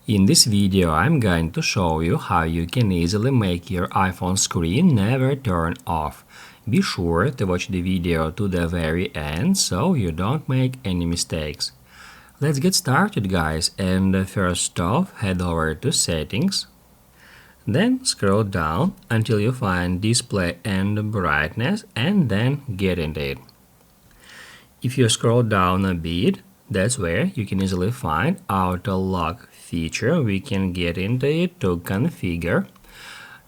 In this video, I'm going to show you how you can easily make your iPhone screen never turn off. Be sure to watch the video to the very end so you don't make any mistakes. Let's get started, guys, and first off, head over to Settings. Then scroll down until you find Display and Brightness and then get into it. If you scroll down a bit, that's where you can easily find Auto Lock feature. We can get into it to configure.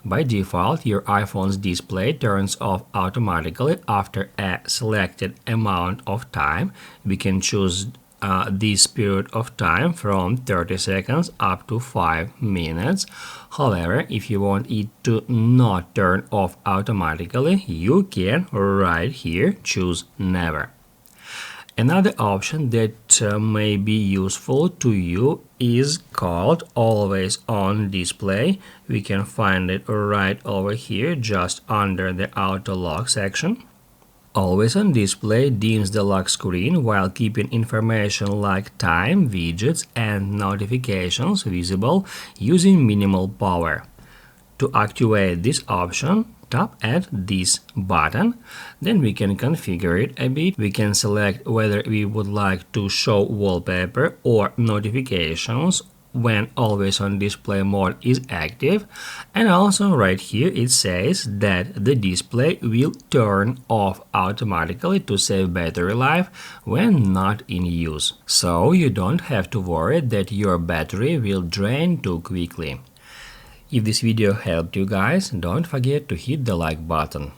By default, your iPhone's display turns off automatically after a selected amount of time. We can choose this period of time from 30 seconds up to 5 minutes. However, if you want it to not turn off automatically, you can right here choose Never. Another option that may be useful to you is called Always On Display. We can find it right over here just under the Auto Lock section. Always On Display dims the lock screen while keeping information like time, widgets and notifications visible using minimal power. To activate this option, tap at this button, then we can configure it a bit. We can select whether we would like to show wallpaper or notifications when Always On Display mode is active, and also right here it says that the display will turn off automatically to save battery life when not in use, so you don't have to worry that your battery will drain too quickly. If this video helped you guys, don't forget to hit the like button.